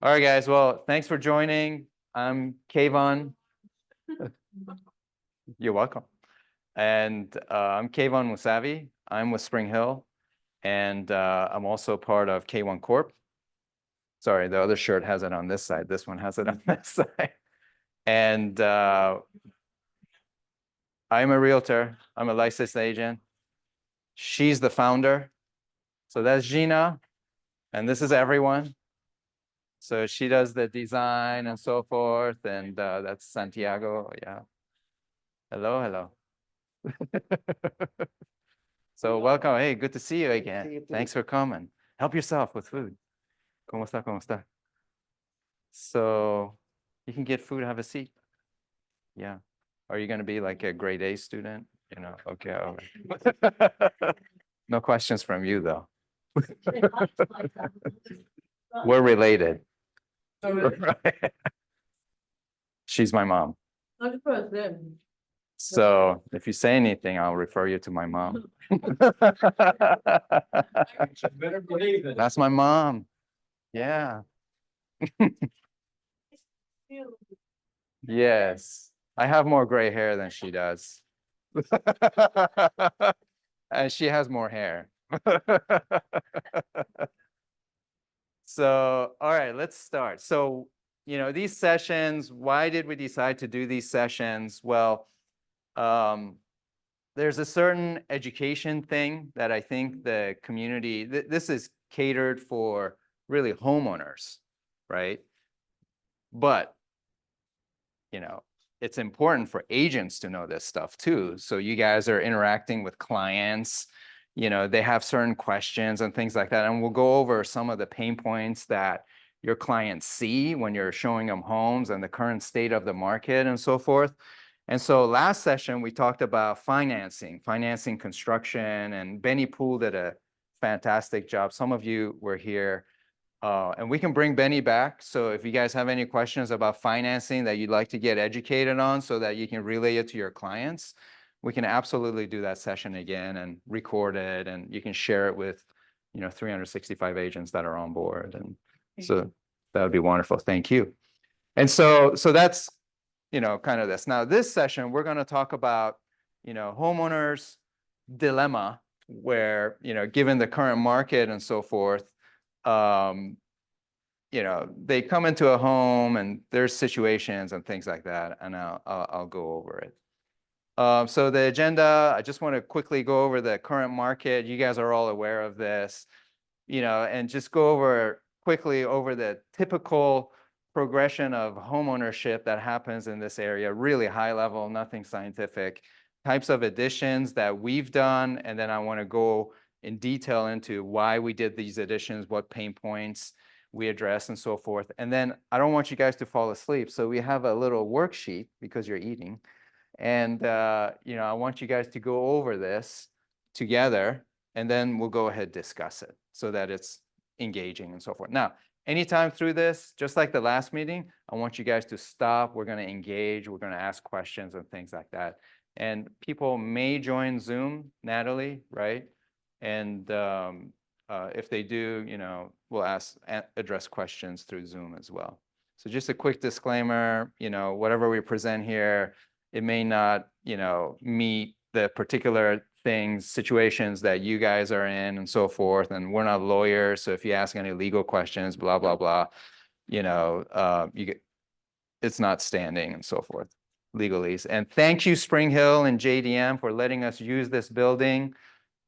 All right, guys. Well, thanks for joining. I'm Kayvon. You're welcome. And I'm Kayvon Musavi. I'm with Spring Hill, and I'm also part of K1 Corp. Sorry, the other shirt has it on this side. This one has it on this side. And I'm a realtor. I'm a licensed agent. She's the founder. So that's Gina, and this is everyone. So she does the design and so forth, and that's Santiago. Yeah. Hello, hello. So welcome. Hey, good to see you again. Thanks for coming. Help yourself with food. ¿Cómo está? ¿Cómo está? So you can get food, have a seat. Yeah. Are you going to be like a grade A student? Okay. All right. No questions from you, though. We're related. She's my mom. So if you say anything, I'll refer you to my mom. Better believe it. That's my mom. Yeah. Yes. I have more gray hair than she does. And she has more hair. So, all right, let's start. So, these sessions, why did we decide to do these sessions? Well, there's a certain education thing that I think the community, this is catered for really homeowners, right? But, it's important for agents to know this stuff too. So you guys are interacting with clients, they have certain questions and things like that. And we'll go over some of the pain points that your clients see when you're showing them homes and the current state of the market and so forth. And so last session, we talked about financing construction, and Benny Poole did a fantastic job. Some of you were here. And we can bring Benny back. So if you guys have any questions about financing that you'd like to get educated on so that you can relay it to your clients, we can absolutely do that session again and record it, and you can share it with 365 agents that are on board. And so that would be wonderful. Thank you. And so that's kind of this. Now, this session, we're going to talk about homeowners' dilemma, where given the current market and so forth, they come into a home and there's situations and things like that, and I'll go over it. So the agenda, I just want to quickly go over the current market. You guys are all aware of this, and just go over quickly over the typical progression of homeownership that happens in this area, really high level, nothing scientific, types of additions that we've done, and then I want to go in detail into why we did these additions, what pain points we address, and so forth. And then I don't want you guys to fall asleep, so we have a little worksheet because you're eating, and I want you guys to go over this together, and then we'll go ahead and discuss it so that it's engaging and so forth. Now, anytime through this, just like the last meeting, I want you guys to stop. We're going to engage. We're going to ask questions and things like that. And people may join Zoom, Natalie, right? And if they do, we'll address questions through Zoom as well. So just a quick disclaimer, whatever we present here, it may not, meet the particular things, situations that you guys are in and so forth. And we're not lawyers, so if you ask any legal questions, blah, blah, blah, it's not standing and so forth, legalese. And thank you, Spring Hill and JDM, for letting us use this building.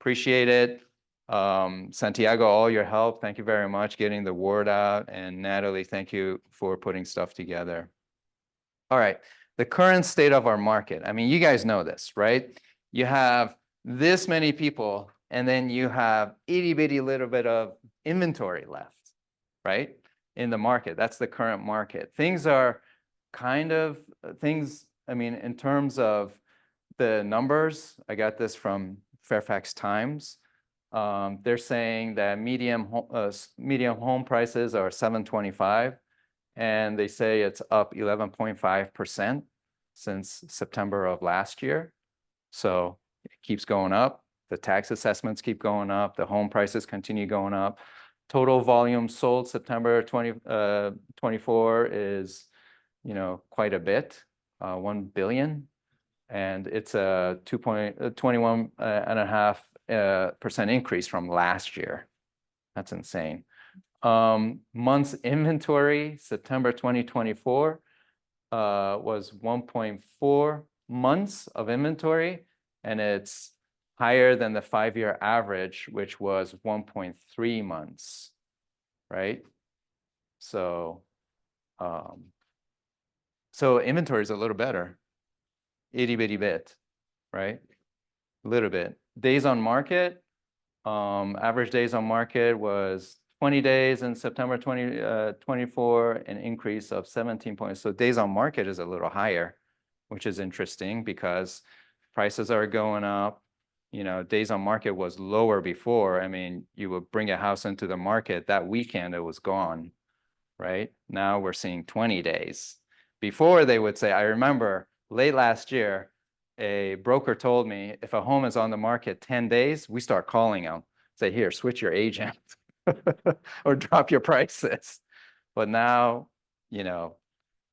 Appreciate it. Santiago, all your help. Thank you very much getting the word out. And Natalie, thank you for putting stuff together. All right. The current state of our market. I mean, you guys know this, right? You have this many people, and then you have itty bitty little bit of inventory left, right? In the market. That's the current market. Things are kind of I mean, in terms of the numbers, I got this from Fairfax Times. They're saying that medium home prices are 725, and they say it's up 11.5% since September of last year. So it keeps going up. The tax assessments keep going up. The home prices continue going up. Total volume sold September 24 is, quite a bit, 1 billion. And it's a 21.5% increase from last year. That's insane. Months inventory, September 2024, was 1.4 months of inventory, and it's higher than the 5-year average, which was 1.3 months, right? So, inventory is a little better, itty bitty bit, right? A little bit. Days on market, average days on market was 20 days in September 2024, an increase of 17 points. So days on market is a little higher, which is interesting because prices are going up. Days on market was lower before. I mean, you would bring a house into the market, that weekend it was gone, right? Now we're seeing 20 days. Before they would say, I remember late last year, a broker told me if a home is on the market 10 days, we start calling them, say, here, switch your agent or drop your prices. But now,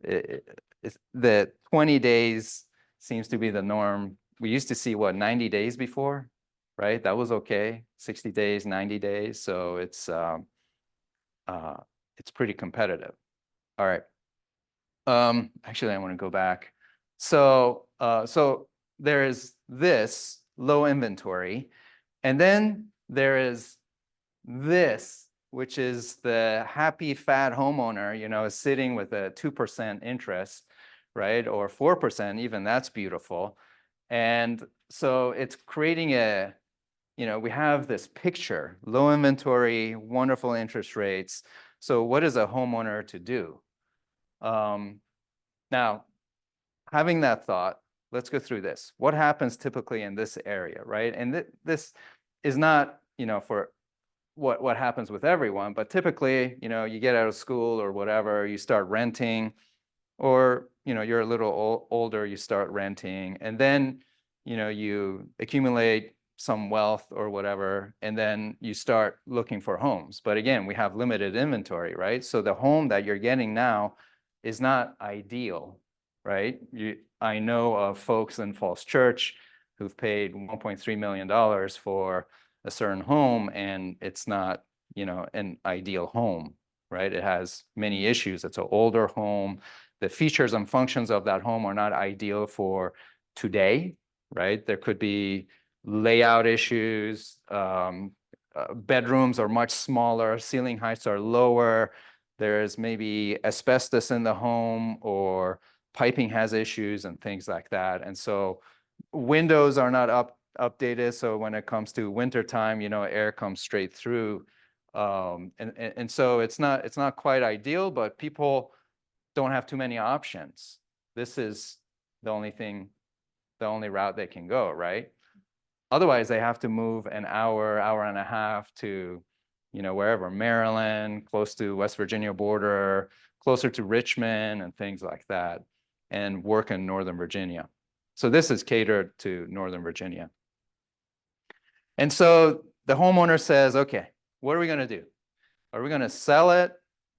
the 20 days seems to be the norm. We used to see 90 days before, right? That was okay. 60 days, 90 days. So it's pretty competitive. All right. Actually, I want to go back. So there is this low inventory, and then there is this, which is the happy fat homeowner, is sitting with a 2% interest, right? Or 4%, even that's beautiful. And so it's creating we have this picture, low inventory, wonderful interest rates. So what is a homeowner to do? Now, having that thought, let's go through this. What happens typically in this area, right? And this is not, for what happens with everyone, but typically, you get out of school or whatever, you start renting, or, you're a little older, you start renting, and then, you accumulate some wealth or whatever, and then you start looking for homes. But again, we have limited inventory, right? So the home that you're getting now is not ideal, right? I know of folks in Falls Church who've paid $1.3 million for a certain home, and it's not, an ideal home, right? It has many issues. It's an older home. The features and functions of that home are not ideal for today, right? There could be layout issues. Bedrooms are much smaller. Ceiling heights are lower. There's maybe asbestos in the home, or piping has issues and things like that. And so windows are not updated. So when it comes to wintertime, air comes straight through. And so it's not quite ideal, but people don't have too many options. This is the only route they can go, right? Otherwise, they have to move an hour and a half to, wherever, Maryland, close to West Virginia border, closer to Richmond and things like that, and work in Northern Virginia. So this is catered to Northern Virginia. And so the homeowner says, okay, what are we going to do? Are we going to sell it?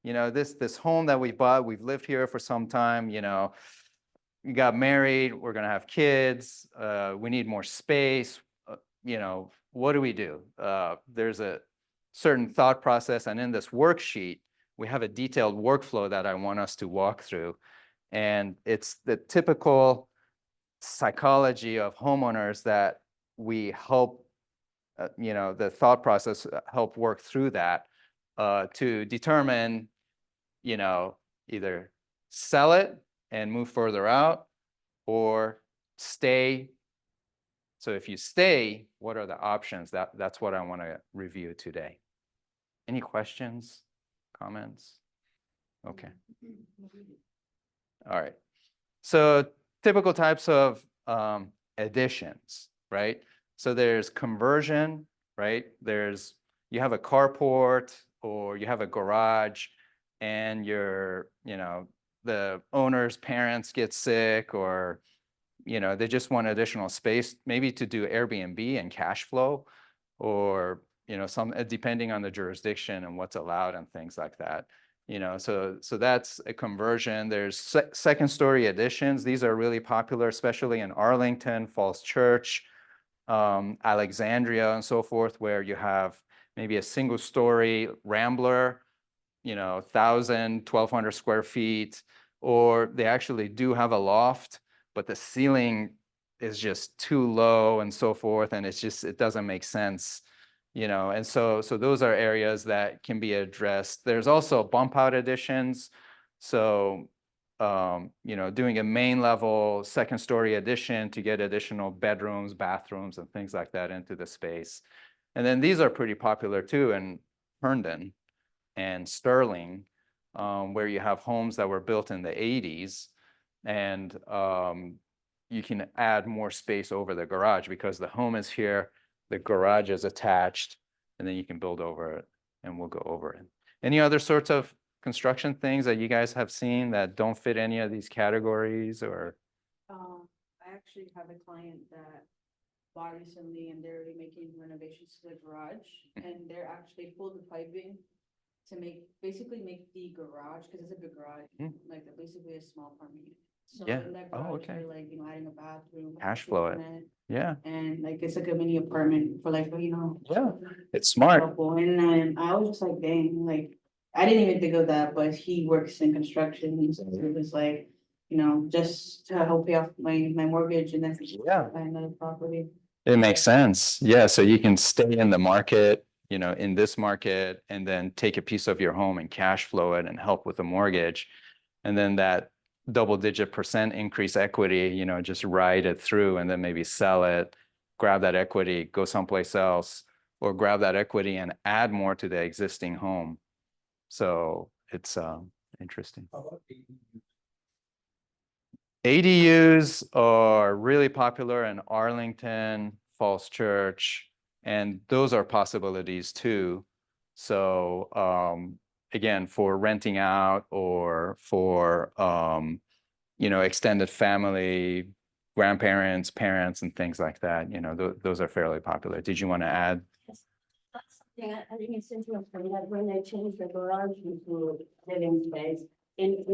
This home that we bought, we've lived here for some time, we got married, we're going to have kids, we need more space. What do we do? There's a certain thought process, and in this worksheet, we have a detailed workflow that I want us to walk through. And it's the typical psychology of homeowners that we help, the thought process help work through that to determine, either sell it and move further out, or stay. So if you stay, what are the options? That's what I want to review today. Any questions, comments? Okay. All right. So typical types of additions, right? So there's conversion, right? You have a carport or you have a garage, and the owner's parents get sick, or they just want additional space, maybe to do Airbnb and cash flow, or you know, some depending on the jurisdiction and what's allowed and things like that. You know, so that's a conversion. There's second story additions. These are really popular, especially in Arlington, Falls Church, Alexandria, and so forth, where you have maybe a single story Rambler, you know, 1,000, 1,200 square feet, or they actually do have a loft, but the ceiling is just too low and so forth, and it doesn't make sense, you know. And so those are areas that can be addressed. There's also bump out additions. So, you know, doing a main level, second story addition to get additional bedrooms, bathrooms, and things like that into the space. And then these are pretty popular too in Herndon and Sterling, where you have homes that were built in the 80s, and you can add more space over the garage because the home is here, the garage is attached, and then you can build over it, and we'll go over it. Any other sorts of construction things that you guys have seen that don't fit any of these categories, or? I actually have a client that bought recently and they're already making renovations to the garage and they're actually pulled the piping to basically make the garage, because it's a big garage, like basically a small apartment unit. So Yeah. in that Oh, garage, okay. they're like, adding a bathroom. Cash flow it. kitchenette, Yeah, And like, it's like a mini apartment for like, yeah, it's smart. couple. And then I was just like, dang, like, I didn't even think of that, but he works in construction, so it was like, just to help pay off my mortgage and then Yeah. buy another property. It makes sense. Yeah, so you can stay in the market, you know, in this market, and then take a piece of your home and cash flow it and help with the mortgage. And then that double-digit % increase equity, you know, just ride it through and then maybe sell it, grab that equity, go someplace else, or grab that equity and add more to the existing home. So it's interesting. ADUs are really popular in Arlington, Falls Church, and those are possibilities too. So again, for renting out or for you know, extended family, grandparents, parents, and things like that, you know, those are fairly popular. Did you want to add? Yeah, I think it's interesting that when they changed the garage into living space, in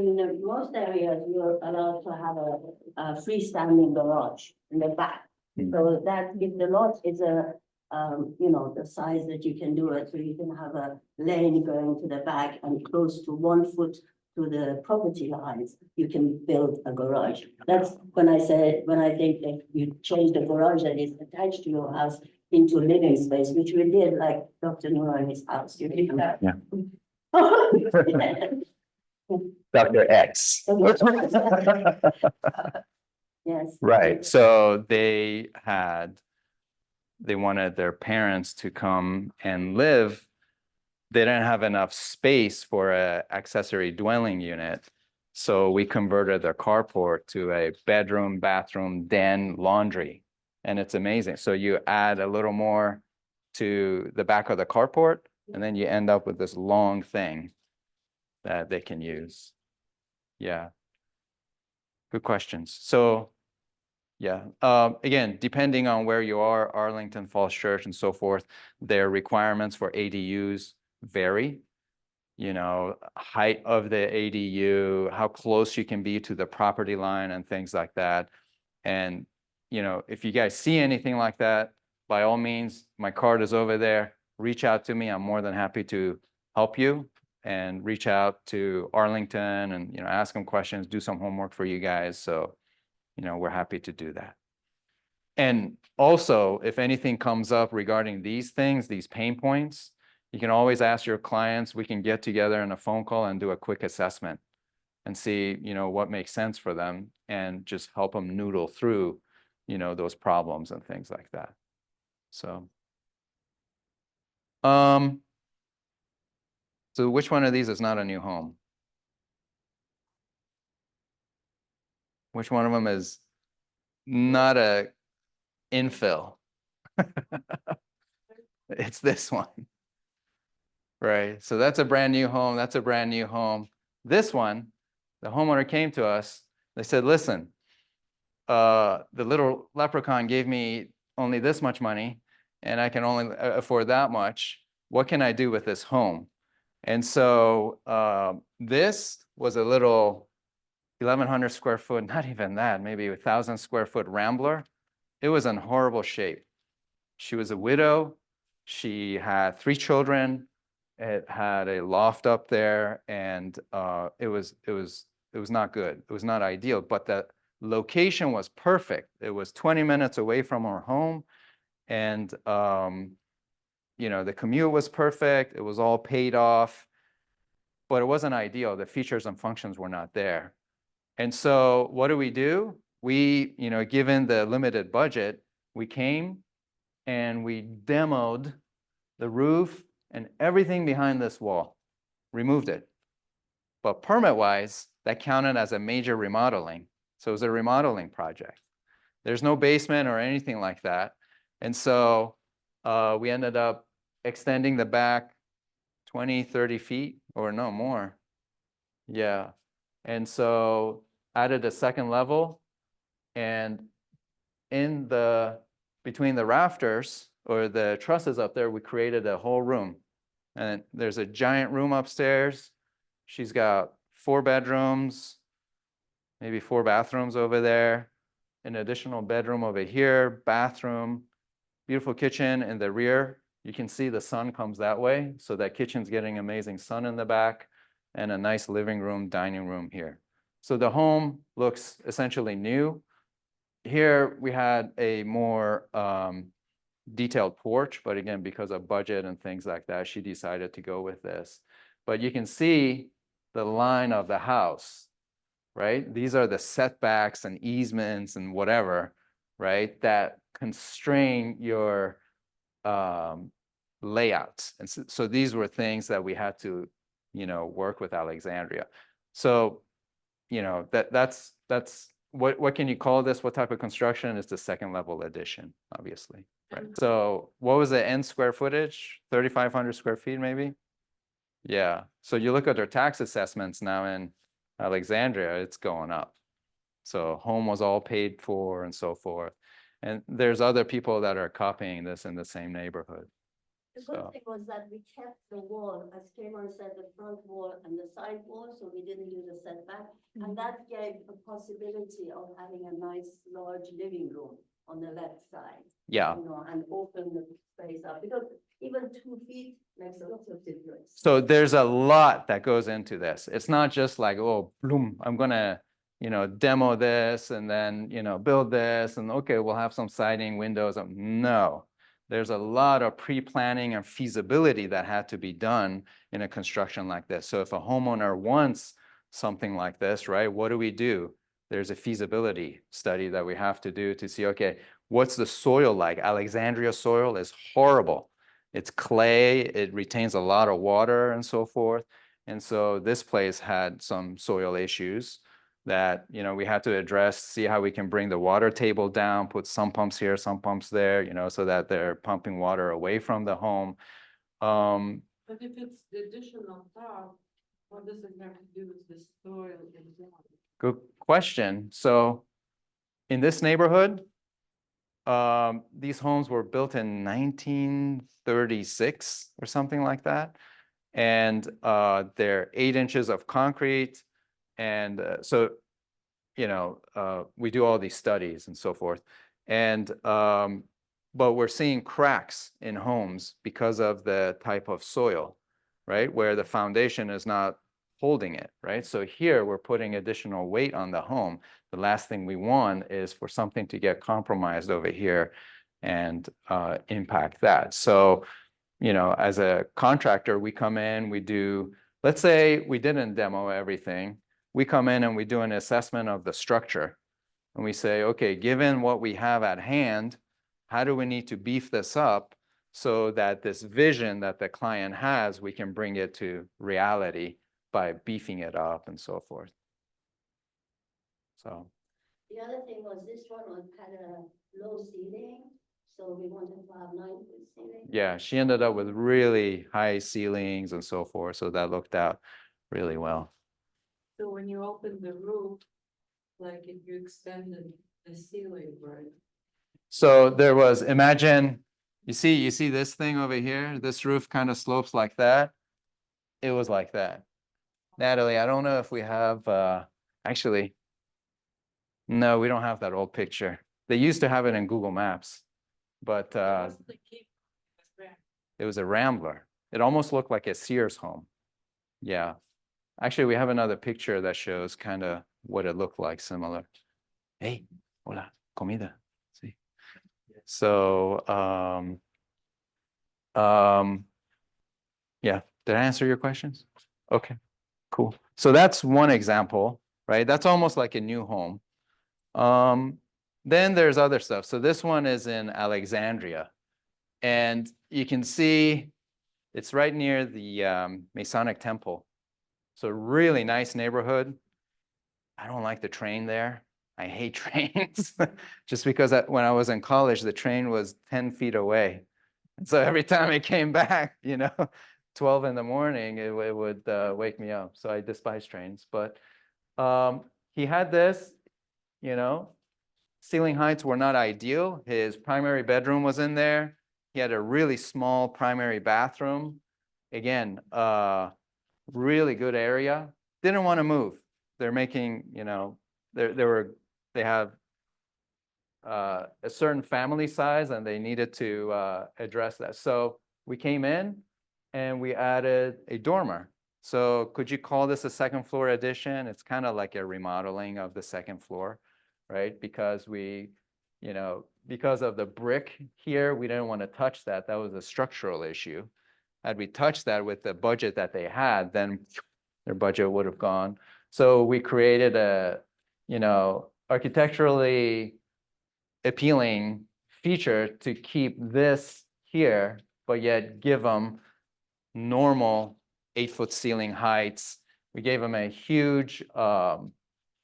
most areas, you're allowed to have a freestanding garage in the back. Hmm. So that if the lot is the size that you can do it, so you can have a lane going to the back and close to 1 foot to the property lines, you can build a garage. That's when I think that you change the garage that is attached to your house into living space, which we did, like Dr. Noorani's house. You did that. Yeah. Dr. X. Yes. Right. So they wanted their parents to come and live. They didn't have enough space for an accessory dwelling unit. So we converted their carport to a bedroom, bathroom, den, laundry. And it's amazing. So you add a little more to the back of the carport, and then you end up with this long thing that they can use. Yeah. Good questions. So yeah, again, depending on where you are, Arlington, Falls Church, and so forth, their requirements for ADUs vary. You know, height of the ADU, how close you can be to the property line and things like that. And, you know, if you guys see anything like that, by all means, my card is over there. Reach out to me. I'm more than happy to help you, and reach out to Arlington and, you know, ask them questions, do some homework for you guys. So, you know, we're happy to do that. And also, if anything comes up regarding these things, these pain points, you can always ask your clients. We can get together in a phone call and do a quick assessment and see, you know, what makes sense for them, and just help them noodle through, you know, those problems and things like that. So, so which one of these is not a new home? Which one of them is not a infill? It's this one. Right, so that's a brand new home, that's a brand new home. This one, the homeowner came to us, they said, listen, the little leprechaun gave me only this much money, and I can only afford that much. What can I do with this home? And so this was a little 1,100 square foot, not even that, maybe 1,000 square foot Rambler. It was in horrible shape. She was a widow. She had 3 children. It had a loft up there, and it was not good. It was not ideal, but the location was perfect. It was 20 minutes away from our home, and you know, the commute was perfect. It was all paid off, but it wasn't ideal. The features and functions were not there. And so what do? We, you know, given the limited budget, we came and we demoed the roof and everything behind this wall, removed it. But permit-wise, that counted as a major remodeling. So it was a remodeling project. There's no basement or anything like that. And so we ended up extending the back 20, 30 feet or no more. Yeah. And so added a second level, and in between the rafters or the trusses up there, we created a whole room. And there's a giant room upstairs. She's got 4 bedrooms, maybe 4 bathrooms over there, an additional bedroom over here, bathroom, beautiful kitchen in the rear. You can see the sun comes that way. So that kitchen's getting amazing sun in the back, and a nice living room, dining room here. So the home looks essentially new. Here we had a more detailed porch, but again, because of budget and things like that, she decided to go with this. But you can see the line of the house, right? These are the setbacks and easements and whatever, right, that constrain your layouts. And so these were things that we had to, you know, work with Alexandria. So, you know, that's what can you call this? What type of construction? Is the second level addition, obviously, right? So what was the end square footage? 3,500 square feet, maybe? Yeah. So you look at their tax assessments now in Alexandria, it's going up. So home was all paid for and so forth. And there's other people that are copying this in the same neighborhood. The So- good thing was that we kept the wall, as Cameron said, the front wall and the side wall, so we didn't use a setback. And that gave a possibility of having a nice large living room on the left side. Yeah. You know, and open the space up, because even 2 feet makes a lot of difference. So there's a lot that goes into this. It's not just like, oh, boom, I'm gonna, you know, demo this and then, you know, build this and okay, we'll have some siding, windows. No, there's a lot of pre-planning and feasibility that had to be done in a construction like this. So if a homeowner wants something like this, right, what do? There's a feasibility study that we have to do to see, okay, what's the soil like? Alexandria soil is horrible. It's clay, it retains a lot of water and so forth. And so this place had some soil issues that, you know, we had to address, see how we can bring the water table down, put some pumps here, some pumps there, you know, so that they're pumping water away from the home. But if it's the addition on top, what does it have to do with the soil and water? Good question. So in this neighborhood, these homes were built in 1936 or something like that. And they're 8 inches of concrete. And so, you know, we do all these studies and so forth. And, but we're seeing cracks in homes because of the type of soil, right? Where the foundation is not holding it, right? So here we're putting additional weight on the home. The last thing we want is for something to get compromised over here and impact that. So, you know, as a contractor, we come in, we do, let's say we didn't demo everything. We come in and we do an assessment of the structure. And we say, okay, given what we have at hand, how do we need to beef this up so that this vision that the client has, we can bring it to reality by beefing it up and so forth. So, The other thing was this one had a low ceiling, so we wanted to have 9-foot ceiling. yeah, she ended up with really high ceilings and so forth. So that looked out really well. So when you open the roof, like if you extended the ceiling, right? So there was, imagine You see this thing over here? This roof kind of slopes like that. It was like that. Natalie, I don't know if we have, actually, no, we don't have that old picture. They used to have it in Google Maps, but it was a Rambler. It almost looked like a Sears home. Yeah. Actually, we have another picture that shows kind of what it looked like similar. Hey, hola, comida. See. So, yeah, did I answer your questions? Okay, cool. So that's one example, right? That's almost like a new home. Then there's other stuff. So this one is in Alexandria. And you can see it's right near the Masonic Temple. So really nice neighborhood. I don't like the train there. I hate trains just because when I was in college, the train was 10 feet away. And so every time it came back, 12 in the morning, it would wake me up. So I despise trains. But he had this, ceiling heights were not ideal. His primary bedroom was in there. He had a really small primary bathroom. Again, really good area. Didn't want to move. They're making, they have a certain family size and they needed to address that. So we came in and we added a dormer. So could you call this a second floor addition? It's kind of like a remodeling of the second floor, right? Because because of the brick here, we didn't want to touch that. That was a structural issue. Had we touched that with the budget that they had, then their budget would have gone. So we created a, architecturally appealing feature to keep this here, but yet give them normal 8-foot ceiling heights. We gave them a huge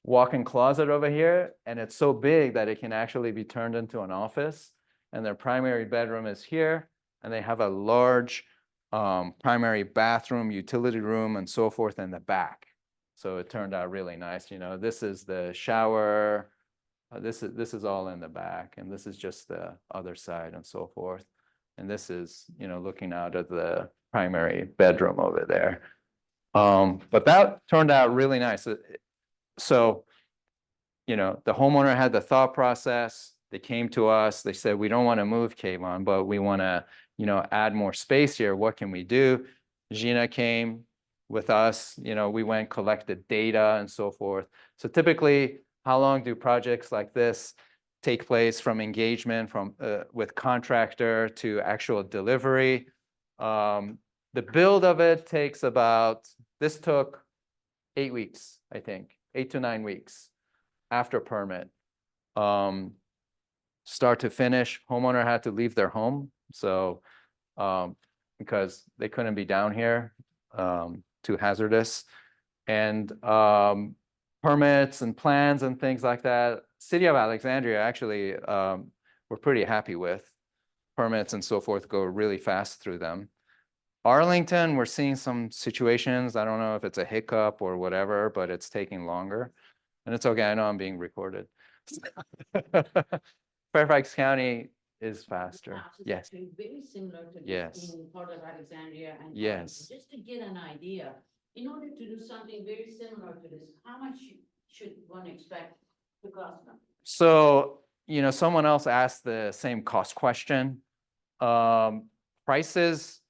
walk-in closet over here, and it's so big that it can actually be turned into an office. And their primary bedroom is here, and they have a large primary bathroom, utility room, and so forth in the back. So it turned out really nice. This is the shower. This is all in the back, and this is just the other side and so forth. And this is, looking out of the primary bedroom over there. But that turned out really nice. So, the homeowner had the thought process. They came to us. They said, we don't want to move Kayvon, but we want to, add more space here. What can we do? Gina came with us. We went, collected data and so forth. So typically, how long do projects like this take place from engagement with contractor to actual delivery? The build of it takes this took 8 weeks, I think, 8 to 9 weeks after permit. Start to finish, homeowner had to leave their home. So because they couldn't be down here, too hazardous. And permits and plans and things like that. City of Alexandria actually we're pretty happy with. Permits and so forth go really fast through them. Arlington, we're seeing some situations. I don't know if it's a hiccup or whatever, but it's taking longer. And it's okay, I know I'm being recorded. Fairfax County is faster. Perhaps it's Yes, actually very similar to this Yes. in part of Alexandria and. Yes. Just to get an idea, in order to do something very similar to this, how much should one expect to cost them? So, someone else asked the same cost question. Prices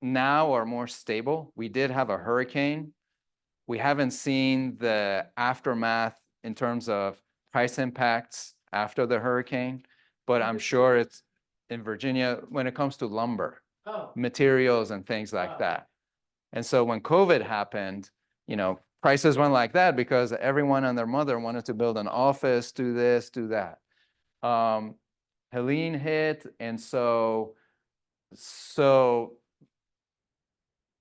now are more stable. We did have a hurricane. We haven't seen the aftermath in terms of price impacts after the hurricane, but I'm sure it's in Virginia when it comes to lumber, Oh, materials and things like Oh. that. And so when COVID happened, prices went like that because everyone and their mother wanted to build an office, do this, do that. Helene hit, and so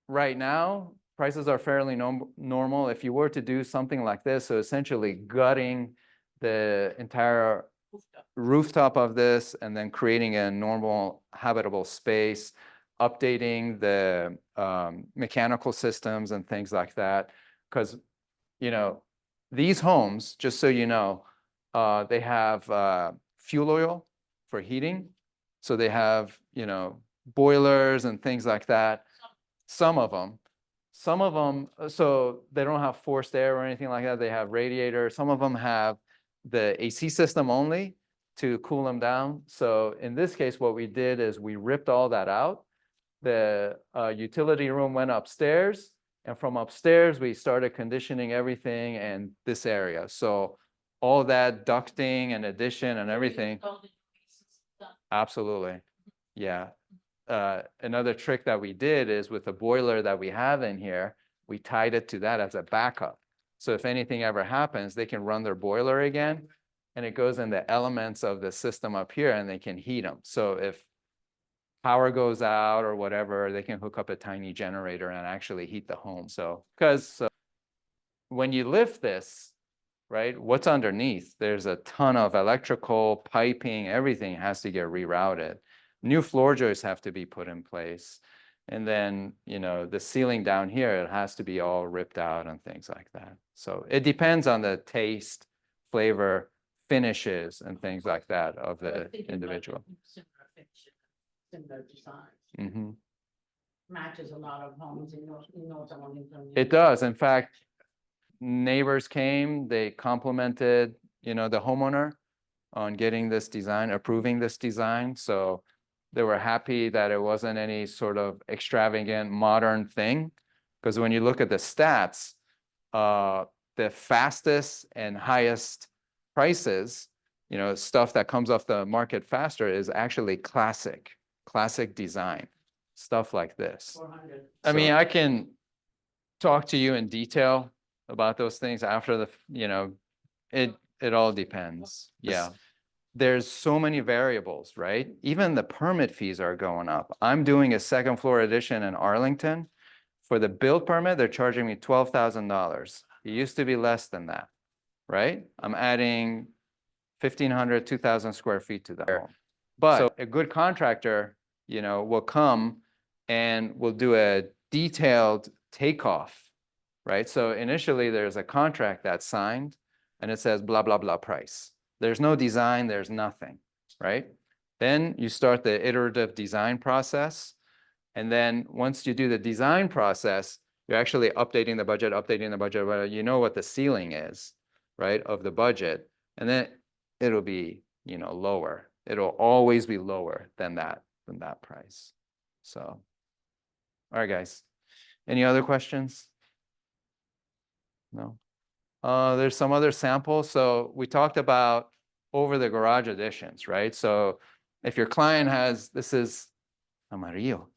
right now, prices are fairly normal. If you were to do something like this, so essentially gutting the entire rooftop of this and then creating a normal habitable space, updating the mechanical systems and things like that. Because, these homes, just so you know, they have fuel oil for heating. So they have, you know, boilers and things like that. Some of them, so they don't have forced air or anything like that. They have radiators. Some of them have the AC system only to cool them down. So in this case, what we did is we ripped all that out. The utility room went upstairs, and from upstairs, we started conditioning everything in this area. So all that ducting and addition and everything. Absolutely. Yeah. Another trick that we did is with the boiler that we have in here, we tied it to that as a backup. So if anything ever happens, they can run their boiler again, and it goes in the elements of the system up here and they can heat them. So if power goes out or whatever, they can hook up a tiny generator and actually heat the home. So, because when you lift this, right, what's underneath? There's a ton of electrical piping, everything has to get rerouted. New floor joists have to be put in place. And then, you know, the ceiling down here, it has to be all ripped out and things like that. So it depends on the taste, flavor, finishes, and things like that of the individual. Similar fiction, similar designs, Mhm. matches a lot of homes in North Arlington. It does. In fact, neighbors came, they complimented, you know, the homeowner on getting this design, approving this design. So they were happy that it wasn't any sort of extravagant modern thing. Because when you look at the stats, the fastest and highest prices, you know, stuff that comes off the market faster is actually classic design, stuff like this. 400. I mean, I can talk to you in detail about those things after the, you know, it all depends. Yeah. There's so many variables, right? Even the permit fees are going up. I'm doing a second floor addition in Arlington. For the build permit, they're charging me $12,000. It used to be less than that, right? I'm adding 1,500, 2,000 square feet to the home. But a good contractor, you know, will come and will do a detailed takeoff, right? So initially there's a contract that's signed and it says blah, blah, blah price. There's no design, there's nothing, right? Then you start the iterative design process. And then once you do the design process, you're actually updating the budget, you know what the ceiling is, right, of the budget. And then it'll be, you know, lower. It'll always be lower than that price. So, all right, guys. Any other questions? No? There's some other samples. So we talked about over the garage additions, right? So if your client has, this is amarillo.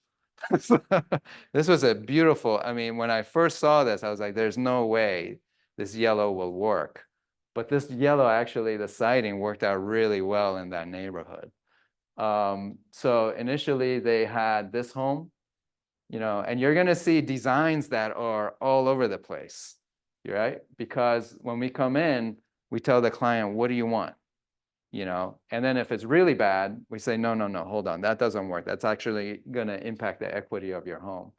This was a beautiful, I mean, when I first saw this, I was like, there's no way this yellow will work. But this yellow, actually, the siding worked out really well in that neighborhood. So initially they had this home, you know, and you're gonna see designs that are all over the place, right? Because when we come in, we tell the client, what do you want? You know, and then if it's really bad, we say, no, hold on, that doesn't work. That's actually gonna impact the equity of your home.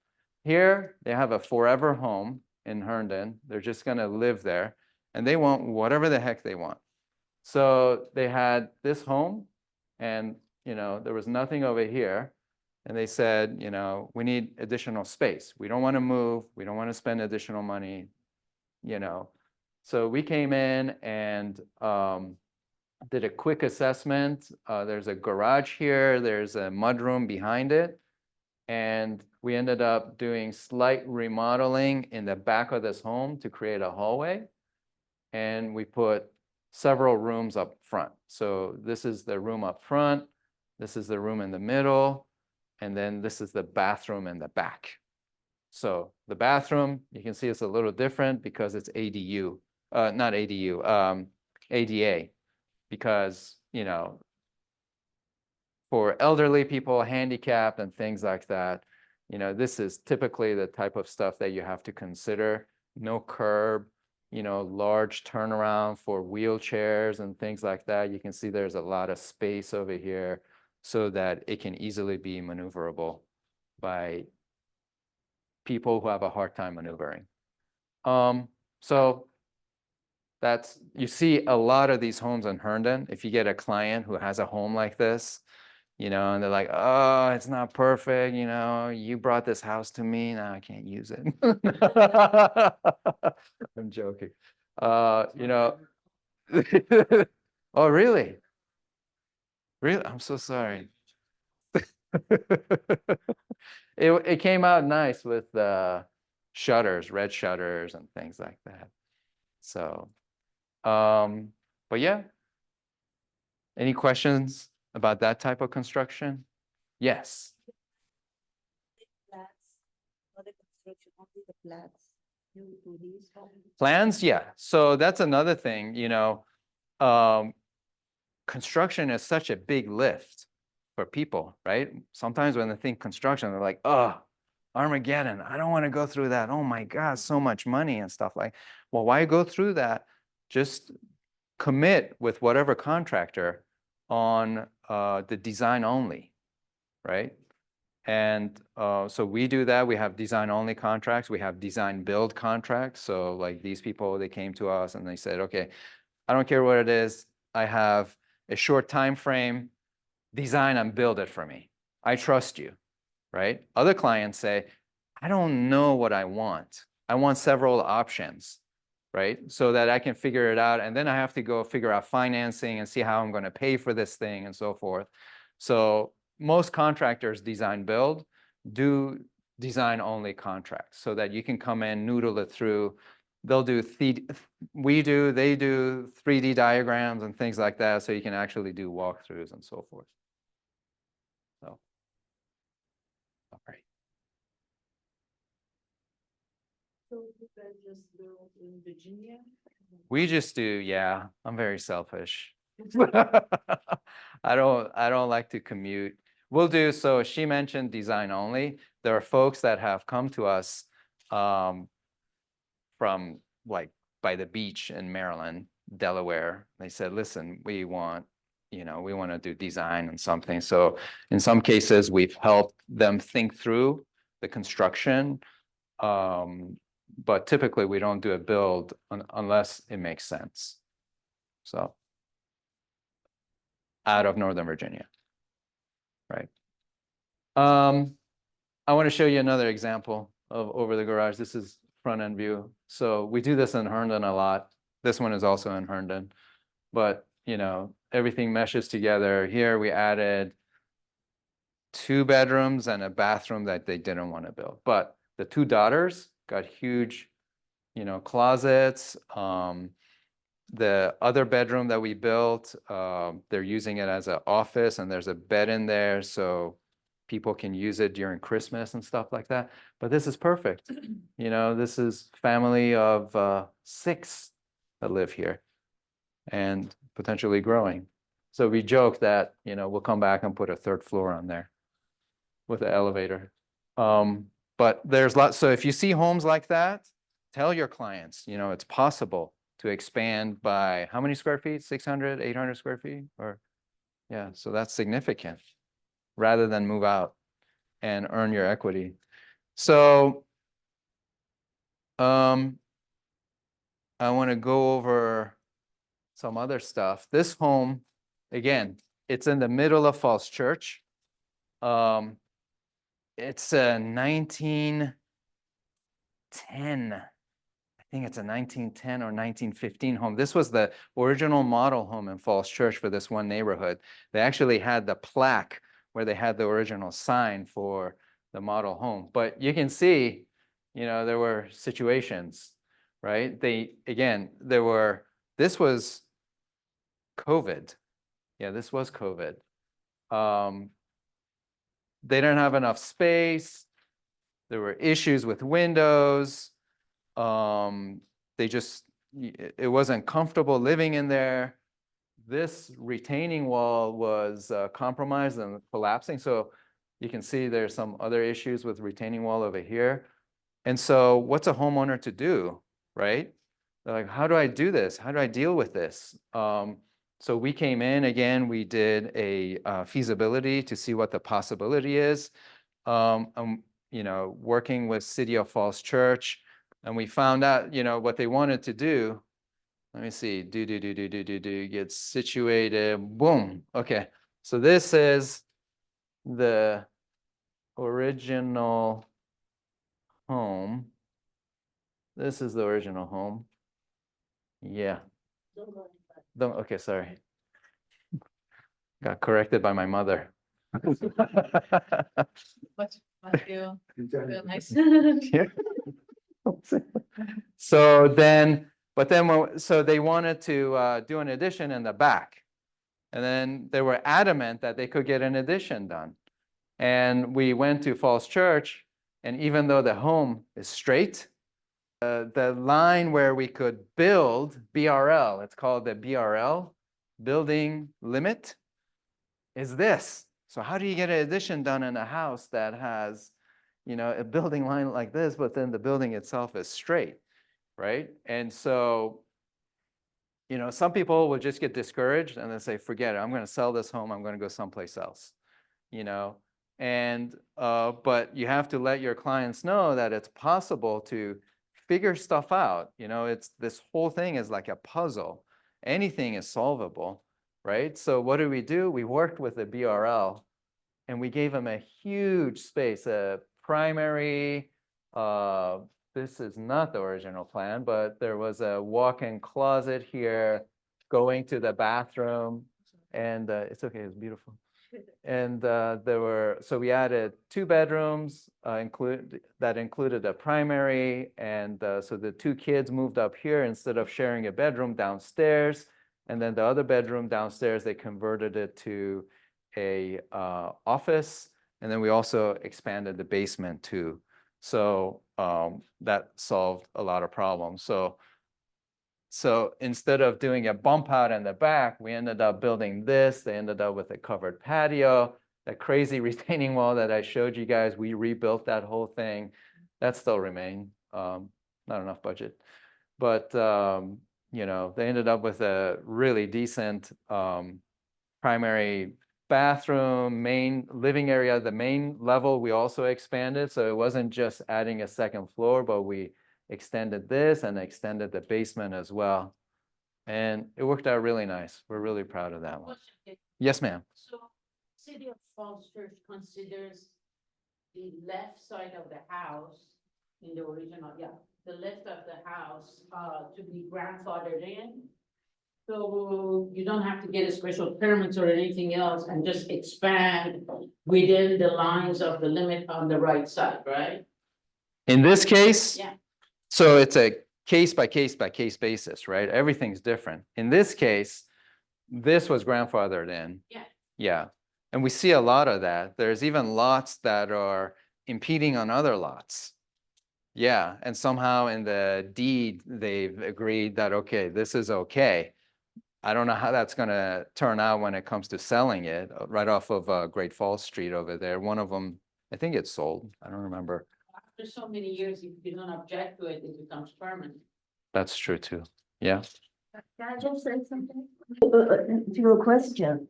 Here, they have a forever home in Herndon. They're just gonna live there and they want whatever the heck they want. So they had this home and, you know, there was nothing over here. And they said, you know, we need additional space. We don't want to move. We don't want to spend additional money, you know. So we came in and did a quick assessment. There's a garage here. There's a mudroom behind it. And we ended up doing slight remodeling in the back of this home to create a hallway. And we put several rooms up front. So this is the room up front. This is the room in the middle. And then this is the bathroom in the back. So the bathroom, you can see it's a little different because it's ADU, not ADU, ADA. Because, you know, for elderly people, handicapped and things like that, you know, this is typically the type of stuff that you have to consider. No curb, you know, large turnaround for wheelchairs and things like that. You can see there's a lot of space over here so that it can easily be maneuverable by people who have a hard time maneuvering. So that's, you see a lot of these homes in Herndon. If you get a client who has a home like this, you know, and they're like, oh, it's not perfect, you know, you brought this house to me, now I can't use it. I'm joking. You know, oh, really? Really? I'm so sorry. It came out nice with shutters, red shutters and things like that. So, but yeah. Any questions about that type of construction? Yes. Flats, for the construction, only the flats, you do these homes. Plans, yeah. So that's another thing, you know, construction is such a big lift for people, right? Sometimes when they think construction, they're like, oh, Armageddon, I don't want to go through that. Oh my God, so much money and stuff like, well, why go through that? Just commit with whatever contractor on the design only, right? And so we do that. We have design only contracts. We have design build contracts. So like these people, they came to us and they said, okay, I don't care what it is. I have a short time frame, design and build it for me. I trust you, right? Other clients say, I don't know what I want. I want several options, right? So that I can figure it out. And then I have to go figure out financing and see how I'm going to pay for this thing and so forth. So most contractors design build do design only contracts so that you can come in, noodle it through. They'll do, they do 3D diagrams and things like that. So you can actually do walkthroughs and so forth. So, all right. So you guys just built in Virginia? We just do, yeah, I'm very selfish. I don't like to commute. We'll do, so she mentioned design only. There are folks that have come to us from like by the beach in Maryland, Delaware. They said, listen, we want, you know, we want to do design and something. So in some cases, we've helped them think through the construction. But typically we don't do a build unless it makes sense. So out of Northern Virginia, right? I want to show you another example of over the garage. This is front end view. So we do this in Herndon a lot. This one is also in Herndon, but you know, everything meshes together. Here we added 2 bedrooms and a bathroom that they didn't want to build, but the 2 daughters got huge, you know, closets. The other bedroom that we built, they're using it as an office and there's a bed in there. So people can use it during Christmas and stuff like that. But this is perfect. You know, this is family of 6 that live here and potentially growing. So we joke that, you know, we'll come back and put a 3rd floor on there with an elevator. But there's lots. So if you see homes like that, tell your clients, you know, it's possible to expand by how many square feet? 600, 800 square feet? Or, yeah, so that's significant rather than move out and earn your equity. So I want to go over some other stuff. This home, again, it's in the middle of Falls Church. It's a 1910, I think it's a 1910 or 1915 home. This was the original model home in Falls Church for this one neighborhood. They actually had the plaque where they had the original sign for the model home. But you can see, you know, there were situations, right? This was COVID. Yeah, this was COVID. They didn't have enough space. There were issues with windows. It wasn't comfortable living in there. This retaining wall was compromised and collapsing. So you can see there's some other issues with retaining wall over here. And so what's a homeowner to do, right? They're like, how do I do this? How do I deal with this? So we came in, again, we did a feasibility to see what the possibility is. You know, working with City of Falls Church, and we found out, you know, what they wanted to do. Let me see, get situated, boom. Okay, so this is the original home. This is the original home. Yeah. Don't, okay, sorry. Got corrected by my mother. feel nice. Yeah. So then, but then, so they wanted to do an addition in the back. And then they were adamant that they could get an addition done. And we went to Falls Church, and even though the home is straight, the line where we could build BRL, it's called the BRL, building limit, is this. So how do you get an addition done in a house that has, you know, a building line like this, but then the building itself is straight, right? And so, you know, some people will just get discouraged and then say, forget it, I'm going to sell this home, I'm going to go someplace else, you know. And but you have to let your clients know that it's possible to figure stuff out. You know, it's this whole thing is like a puzzle. Anything is solvable, right? So what do? We worked with the BRL, and we gave them a huge space, a primary. This is not the original plan, but there was a walk-in closet here, going to the bathroom, and it's okay. It's beautiful. And so we added 2 bedrooms, that included a primary, and so the 2 kids moved up here instead of sharing a bedroom downstairs. And then the other bedroom downstairs, they converted it to a office, and then we also expanded the basement too. So that solved a lot of problems. So instead of doing a bump out in the back, we ended up building this. They ended up with a covered patio, that crazy retaining wall that I showed you guys. We rebuilt that whole thing. That still remained, not enough budget. But, you know, they ended up with a really decent primary bathroom, main living area. The main level we also expanded. So it wasn't just adding a second floor, but we extended this and extended the basement as well. And it worked out really nice. We're really proud of that one. Question. Yes, ma'am. So City of Falls Church considers the left side of the house in the original, the left of the house, to be grandfathered in. So you don't have to get a special permit or anything else and just expand within the lines of the limit on the right side, right? In this case, Yeah. so it's a case by case by case basis, right? Everything's different. In this case, this was grandfathered in. Yeah. Yeah. And we see a lot of that. There's even lots that are impeding on other lots. Yeah. And somehow in the deed, they've agreed that, okay, this is okay. I don't know how that's going to turn out when it comes to selling it right off of Great Falls Street over there. One of them, I think it's sold. I don't remember. After so many years, if you don't object to it, it becomes permanent. That's true too. Yeah. Can I just say something? To your question,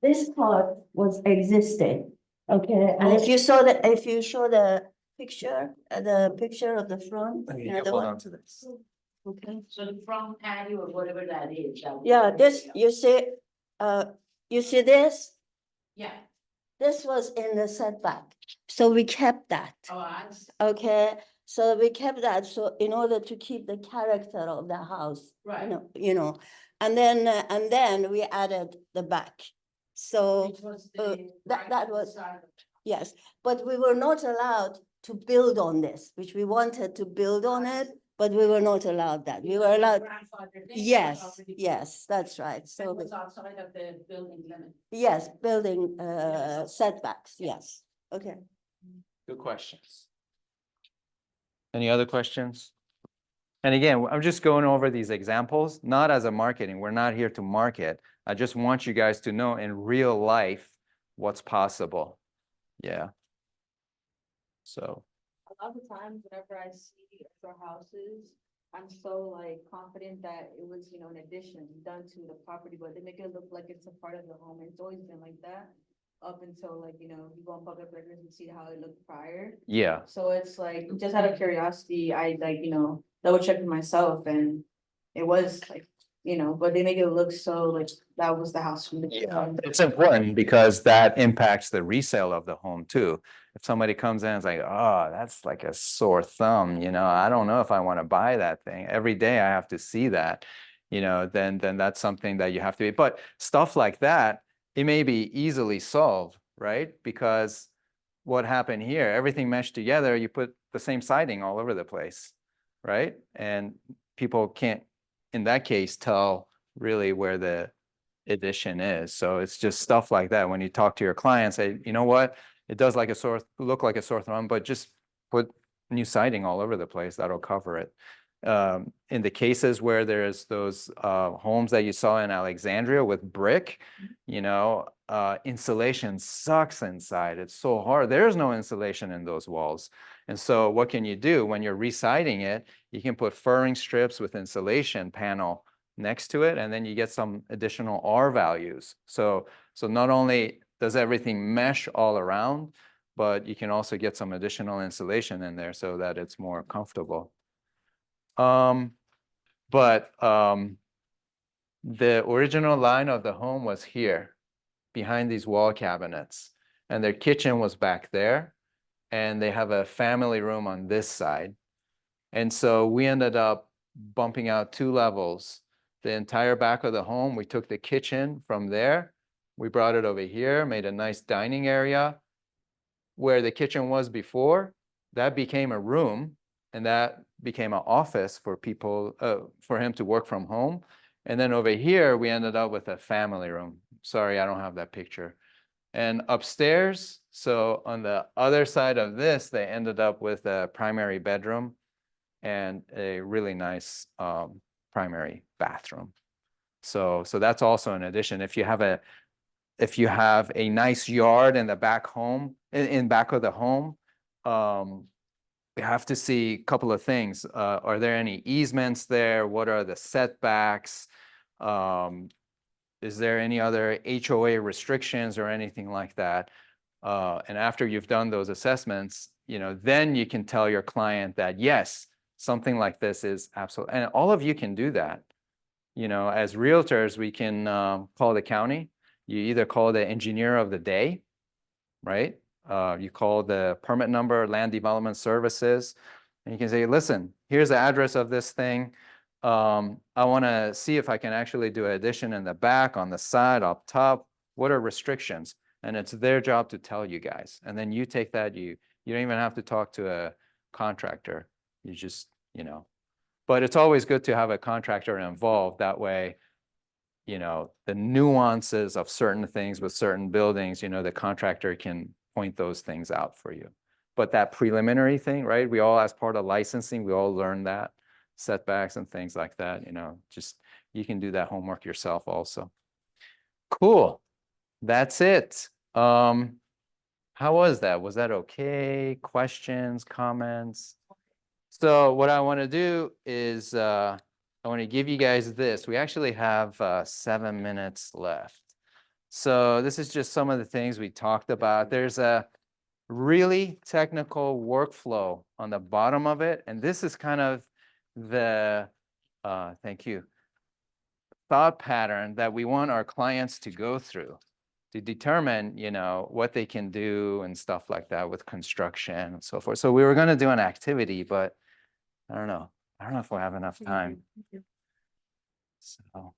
this part was existing, okay? And if you show the picture of the front, you know, the Hold one, on to this. okay? So the front patio or whatever that is. that would- Yeah, this, you see this? Yeah, This was in the setback, so we kept that, oh, I see. okay? So we kept that, so in order to keep the character of the house, Right. you know, and then we added the back. So, Which was uh, the that right was- side of- yes, but we were not allowed to build on this, which we wanted to build on it, but we were not allowed that. We were because the allowed, grandfathered in was yes, already- yes, that's right. So, It was outside of the building limit. yes, building setbacks, yes, okay. Good questions. Any other questions? And again, I'm just going over these examples, not as a marketing. We're not here to market. I just want you guys to know in real life what's possible. Yeah. So, A lot of times whenever I see extra houses, I'm so like confident that it was, you know, an addition done to the property, but they make it look like it's a part of the home. It's always been like that. Up until like, you know, you go on public records and see how it looked prior. yeah. So it's like, just out of curiosity, I like, you know, double checked myself and it was like you know, but they make it look so like that was the house from the. Yeah, it's important because that impacts the resale of the home too. If somebody comes in and is like, oh, that's like a sore thumb, you know, I don't know if I want to buy that thing. Every day I have to see that, you know, then that's something that you have to be. But stuff like that, it may be easily solved, right? Because what happened here, everything meshed together, you put the same siding all over the place, right? And people can't, in that case, tell really where the addition is. So it's just stuff like that. When you talk to your client, say, you know what, it does like a sore, look like a sore thumb, but just put new siding all over the place. That'll cover it. In the cases where there's those homes that you saw in Alexandria with brick, you know, insulation sucks inside. It's so hard. There's no insulation in those walls. And so what can you do when you're residing it? You can put furring strips with insulation panel next to it, and then you get some additional R values. So not only does everything mesh all around, but you can also get some additional insulation in there so that it's more comfortable. The original line of the home was here, behind these wall cabinets, and their kitchen was back there, and they have a family room on this side. And so we ended up bumping out 2 levels. The entire back of the home, we took the kitchen from there, we brought it over here, made a nice dining area. Where the kitchen was before, that became a room, and that became an office for people, for him to work from home. And then over here, we ended up with a family room. Sorry, I don't have that picture. And upstairs, so on the other side of this, they ended up with a primary bedroom and a really nice primary bathroom. So that's also an addition. If you have a nice yard in the back home, in back of the home, we have to see a couple of things. Are there any easements there? What are the setbacks? Is there any other HOA restrictions or anything like that? And after you've done those assessments, you know, then you can tell your client that, yes, something like this is absolutely, and all of you can do that. You know, as realtors, we can call the county. You either call the engineer of the day, right? You call the permit number, land development services, and you can say, listen, here's the address of this thing. I want to see if I can actually do an addition in the back, on the side, up top. What are restrictions? And it's their job to tell you guys. And then you take that, you don't even have to talk to a contractor. You just, you know, but it's always good to have a contractor involved. That way, you know, the nuances of certain things with certain buildings, you know, the contractor can point those things out for you. But that preliminary thing, right? We all, as part of licensing, we all learn that, setbacks and things like that, you know, just, you can do that homework yourself also. Cool. That's it. How was that? Was that okay? Questions, comments? So what I want to do is I want to give you guys this. We actually have 7 minutes left. So this is just some of the things we talked about. There's a really technical workflow on the bottom of it. And this is kind of the, thank you, thought pattern that we want our clients to go through to determine, you know, what they can do and stuff like that with construction and so forth. So we were going to do an activity, but I don't know if we'll have enough time. So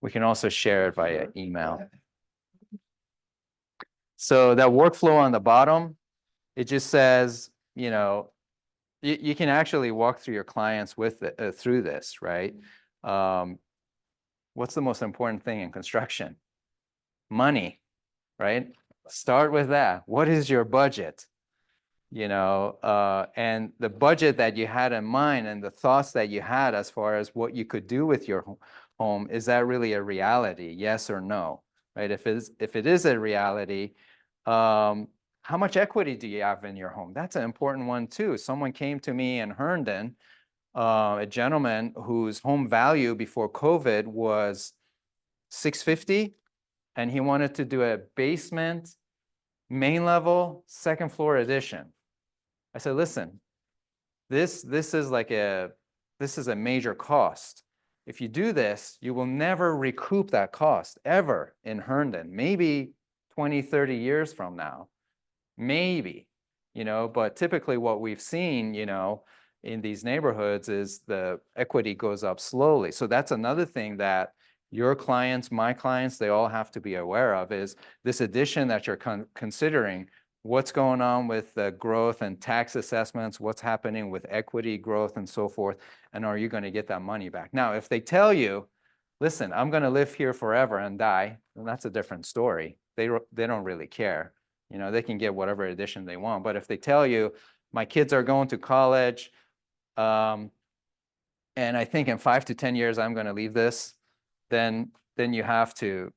we can also share it via email. So that workflow on the bottom, it just says, you know, you can actually walk through your clients with through this, right? What's the most important thing in construction? Money, right? Start with that. What is your budget? You know, and the budget that you had in mind and the thoughts that you had as far as what you could do with your home, is that really a reality? Yes or no, right? If it is a reality, how much equity do you have in your home? That's an important one too. Someone came to me in Herndon, a gentleman whose home value before COVID was $650, and he wanted to do a basement, main level, second floor addition. I said, listen, this is a major cost. if you do this, you will never recoup that cost ever in Herndon, maybe 20, 30 years from now, maybe, but typically what we've seen, in these neighborhoods is the equity goes up slowly. So that's another thing that your clients, my clients, they all have to be aware of is this addition that you're considering, what's going on with the growth and tax assessments, what's happening with equity growth and so forth, and are you going to get that money back? Now, if they tell you, listen, I'm going to live here forever and die, then that's a different story. They don't really care. They can get whatever addition they want. But if they tell you, my kids are going to college, and I think in 5 to 10 years, I'm going to leave this, then you have to,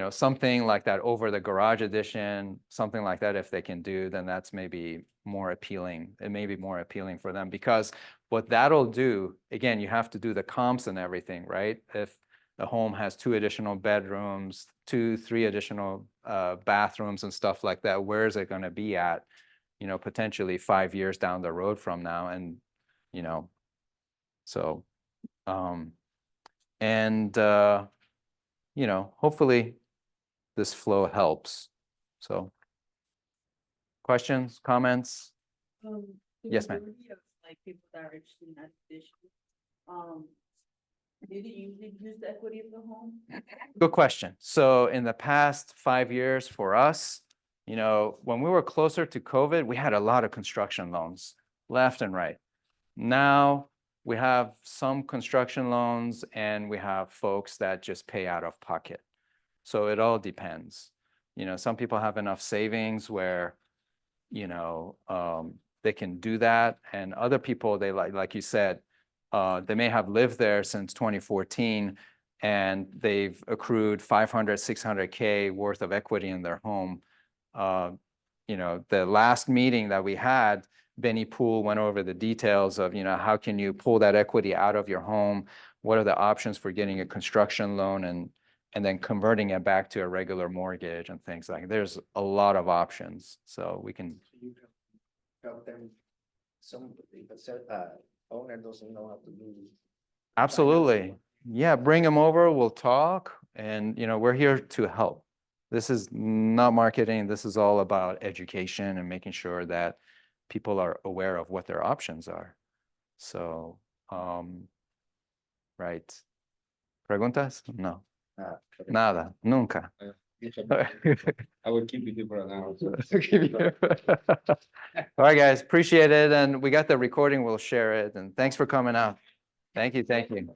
something like that over the garage addition, something like that, if they can do, then that's maybe more appealing. It may be more appealing for them because what that'll do, again, you have to do the comps and everything, right? If the home has 2 additional bedrooms, 2, 3 additional bathrooms and stuff like that, where is it going to be at, potentially 5 years down the road from now? And, so, hopefully this flow helps. So questions, comments? The Yes, ma'am. majority of, like, people that are interested in that position, do they usually use the equity of the home? Good question. So in the past 5 years for us, when we were closer to COVID, we had a lot of construction loans left and right. Now we have some construction loans and we have folks that just pay out of pocket. So it all depends. Some people have enough savings where, they can do that. And other people, they like you said, they may have lived there since 2014 and they've accrued 500, 600K worth of equity in their home. The last meeting that we had, Benny Poole went over the details of, how can you pull that equity out of your home? What are the options for getting a construction loan and then converting it back to a regular mortgage and things like that. There's a lot of options. So we can. You can help them, some, if a owner doesn't know how to do. Absolutely. Yeah, bring them over, we'll talk, and we're here to help. This is not marketing, this is all about education and making sure that people are aware of what their options are. So, right. ¿Preguntas? No. Nada, nunca. I will keep it here for an hour. All right, guys, appreciate it, and we got the recording, we'll share it, and thanks for coming out. Thank you, thank you.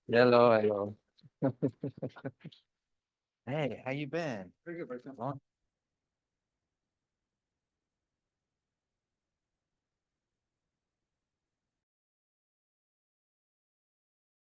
Hello, hello. Hey, how you been? Very good, very good. Long